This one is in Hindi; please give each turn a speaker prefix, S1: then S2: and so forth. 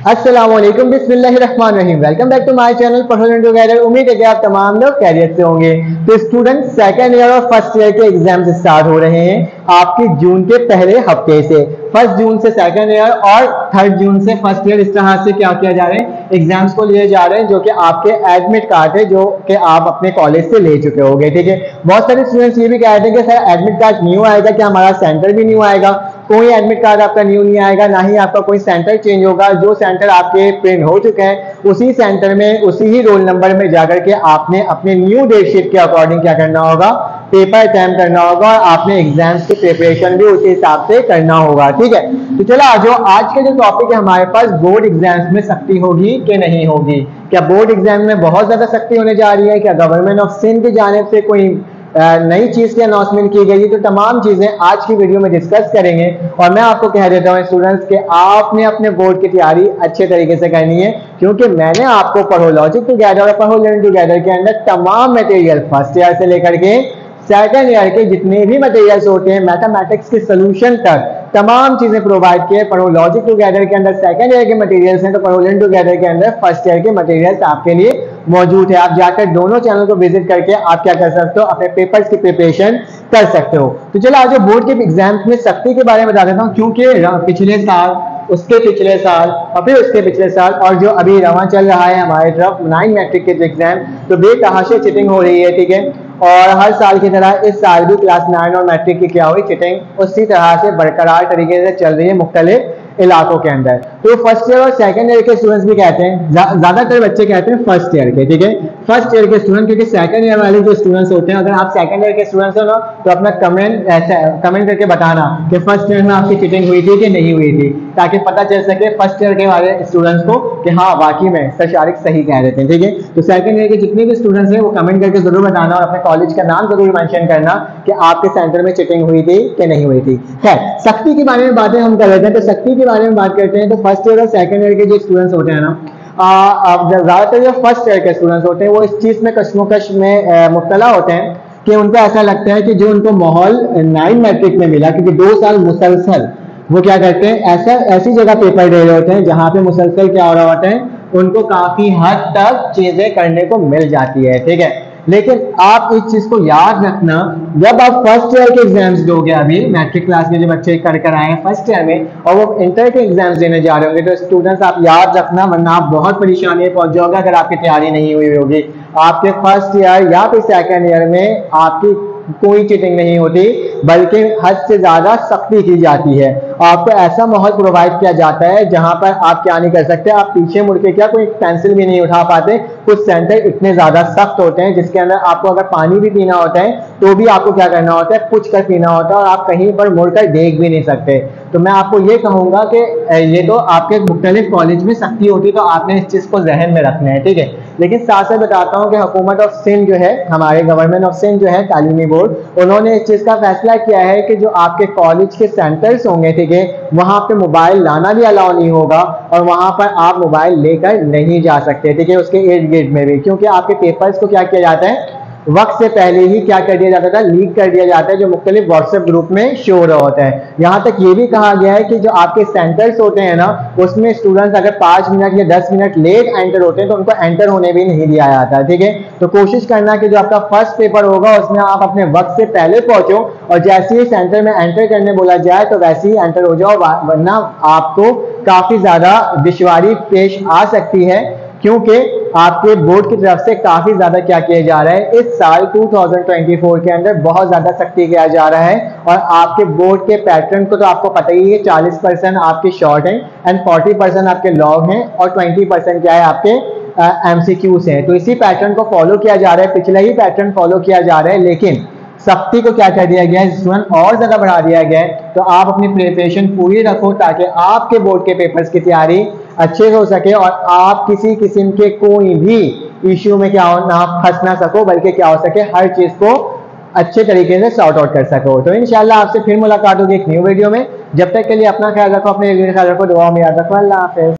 S1: अस्सलामुअलैकुम बिस्मिल्लाहिर्रहमानिर्रहीम। Welcome back to my channel पढ़ो लर्न टुगेदर। उम्मीद है कि आप तमाम लोग खैरियत से होंगे। तो स्टूडेंट सेकंड ईयर और फर्स्ट ईयर के एग्जाम्स स्टार्ट हो रहे हैं आपके जून के पहले हफ्ते से। 1 जून से सेकंड ईयर और 3 जून से फर्स्ट ईयर। इस तरह से क्या किया जा रहा है, एग्जाम्स को लिए जा रहे हैं, जो कि आपके एडमिट कार्ड है जो कि आप अपने कॉलेज से ले चुके होंगे। ठीक है, बहुत सारे स्टूडेंट्स ये भी कह रहे थे कि सर एडमिट कार्ड न्यू आएगा क्या, हमारा सेंटर भी न्यू आएगा। कोई एडमिट कार्ड आपका न्यू नहीं आएगा, ना ही आपका कोई सेंटर चेंज होगा। जो सेंटर आपके प्रिंट हो चुके हैं उसी सेंटर में उसी ही रोल नंबर में जाकर के आपने अपने न्यू डेट शीट के अकॉर्डिंग क्या करना होगा, पेपर अटेम्प्ट करना होगा और आपने एग्जाम्स की प्रिपरेशन भी उसी हिसाब से करना होगा। ठीक है, तो चलो आ जाओ, आज का जो टॉपिक है हमारे पास, बोर्ड एग्जाम्स में सख्ती होगी कि नहीं होगी। क्या बोर्ड एग्जाम में बहुत ज्यादा सख्ती होने जा रही है, क्या गवर्नमेंट ऑफ सिंध की जानिब से कोई नई चीज की अनाउंसमेंट की गई है। तो तमाम चीजें आज की वीडियो में डिस्कस करेंगे। और मैं आपको कह देता हूं स्टूडेंट्स के आपने अपने बोर्ड की तैयारी अच्छे तरीके से करनी है, क्योंकि मैंने आपको पढ़ो लॉजिक टुगेदर और पढ़ो लर्न टुगेदर के अंदर तमाम मटेरियल फर्स्ट ईयर से लेकर के सेकंड ईयर के जितने भी मटेरियल्स होते हैं मैथमेटिक्स के सोल्यूशन तक तमाम चीजें प्रोवाइड किए। पढ़ो लॉजिक टुगेदर के अंदर सेकंड ईयर के मटेरियल्स हैं, तो पढ़ो लर्न टुगेदर के अंदर फर्स्ट ईयर के मटेरियल्स आपके लिए मौजूद है। आप जाकर दोनों चैनल को विजिट करके आप क्या कर सकते हो, अपने पेपर्स की प्रिपरेशन कर सकते हो। तो चलो आज बोर्ड के एग्जाम्स में सख्ती के बारे में बता देता हूँ, क्योंकि पिछले साल, उसके पिछले साल और फिर उसके पिछले साल और जो अभी रवा चल रहा है हमारे तरफ 9 मैट्रिक के एग्जाम, तो बेतहाशा चिटिंग हो रही है। ठीक है, और हर साल की तरह इस साल भी क्लास 9 और मैट्रिक की क्या हुई, चिटिंग उसी तरह से बरकरार तरीके से चल रही है मुख्तलिफ इलाकों के अंदर। तो फर्स्ट ईयर और सेकंड ईयर के स्टूडेंट्स भी कहते हैं, ज्यादातर बच्चे कहते हैं फर्स्ट ईयर के। ठीक है, फर्स्ट ईयर के स्टूडेंट, क्योंकि सेकंड ईयर वाले जो स्टूडेंट्स होते हैं, अगर आप सेकंड ईयर के स्टूडेंट्स हो ना, तो अपना कमेंट करके बताना कि फर्स्ट ईयर में आपकी चिटिंग हुई थी कि नहीं हुई थी, ताकि पता चल सके फर्स्ट ईयर के वाले स्टूडेंट्स को कि हाँ वाकई में सर शारिक सही कह रहे थे। ठीक है, तो सेकंड ईयर के जितने भी स्टूडेंट्स हैं वो कमेंट करके जरूर बताना और अपने कॉलेज का नाम जरूर मेंशन करना कि आपके सेंटर में चिटिंग हुई थी कि नहीं हुई थी। खैर, सख्ती के बारे में बातें हम कर रहे थे, तो सख्ती के बारे में बात करते हैं। तो फर्स्ट ईयर और सेकंड ईयर के जो स्टूडेंट्स होते हैं ना, ज्यादातर जो फर्स्ट ईयर के स्टूडेंट्स होते हैं वो इस चीज में कशमकश में मुब्तला होते हैं कि उनको ऐसा लगता है कि जो उनको माहौल 9 मैट्रिक में मिला, क्योंकि 2 साल मुसलसल वो क्या करते हैं, ऐसी जगह पेपर दे रहे होते हैं जहां पे मुसलसल क्या हो रहा होता है, उनको काफी हद तक चीजें करने को मिल जाती है। ठीक है, लेकिन आप इस चीज को याद रखना, जब आप फर्स्ट ईयर के एग्जाम्स दोगे, अभी मैट्रिक क्लास के जो बच्चे कर आए हैं फर्स्ट ईयर में, और वो इंटर के एग्जाम्स देने जा रहे होंगे, तो स्टूडेंट्स आप याद रखना, वरना आप बहुत परेशानी में पहुंच जाओगे अगर आपकी तैयारी नहीं हुई होगी। आपके फर्स्ट ईयर या फिर सेकंड ईयर में आपकी कोई चीटिंग नहीं होती, बल्कि हद से ज्यादा सख्ती की जाती है। आपको ऐसा माहौल प्रोवाइड किया जाता है जहां पर आप क्या नहीं कर सकते, आप पीछे मुड़ के क्या कोई पेंसिल भी नहीं उठा पाते। कुछ सेंटर इतने ज्यादा सख्त होते हैं जिसके अंदर आपको अगर पानी भी पीना होता है तो भी आपको क्या करना होता है, पूछ कर पीना होता है, और आप कहीं पर मुड़कर देख भी नहीं सकते। तो मैं आपको ये कहूंगा कि ये तो आपके मुख्तलिफ कॉलेज में सख्ती होती है, तो आपने इस चीज को जहन में रखना है। ठीक है, लेकिन साथ साथ बताता हूँ कि हुकूमत ऑफ सिंध जो है, हमारे गवर्नमेंट ऑफ सिंध जो है तालीमी बोर्ड, उन्होंने इस चीज का फैसला किया है कि जो आपके कॉलेज के सेंटर्स होंगे, ठीक है, वहां पे मोबाइल लाना भी अलाउ नहीं होगा और वहां पर आप मोबाइल लेकर नहीं जा सकते। ठीक है, उसके इर्द गिर्द में भी, क्योंकि आपके पेपर्स को क्या किया जाता है, वक्त से पहले ही क्या कर दिया जाता था, लीक कर दिया जाता है, जो मुख्तलिफ व्हाट्सएप ग्रुप में शो हो रहा होता है। यहाँ तक ये भी कहा गया है कि जो आपके सेंटर्स होते हैं ना, उसमें स्टूडेंट्स अगर 5 मिनट या 10 मिनट लेट एंटर होते हैं तो उनको एंटर होने भी नहीं दिया जाता। ठीक है, तो कोशिश करना कि जो आपका फर्स्ट पेपर होगा उसमें आप अपने वक्त से पहले पहुंचो, और जैसे ही सेंटर में एंटर करने बोला जाए तो वैसे ही एंटर हो जाओ, वरना आपको काफी ज्यादा दुश्वारी पेश आ सकती है, क्योंकि आपके बोर्ड की तरफ से काफी ज्यादा क्या किया जा रहा है, इस साल 2024 के अंदर बहुत ज्यादा सख्ती किया जा रहा है। और आपके बोर्ड के पैटर्न को तो आपको पता ही है, 40% आपके शॉर्ट हैं एंड 40% आपके लॉन्ग हैं और 20% क्या है आपके MCQs हैं। तो इसी पैटर्न को फॉलो किया जा रहा है, पिछला ही पैटर्न फॉलो किया जा रहा है, लेकिन सख्ती को क्या कर दिया गया है, स्टूडेंट और ज्यादा बढ़ा दिया गया है। तो आप अपनी प्रिपरेशन पूरी रखो ताकि आपके बोर्ड के पेपर्स की तैयारी अच्छे हो सके और आप किसी किस्म के कोई भी इश्यू में क्या हो ना फंस ना सको, बल्कि क्या हो सके, हर चीज को अच्छे तरीके से सॉर्ट आउट कर सको। तो इंशाल्लाह आपसे फिर मुलाकात होगी एक न्यू वीडियो में। जब तक के लिए अपना ख्याल रखो, अपने ख्याल रखो, दुआ में याद रखो। अल्लाह हाफिज़।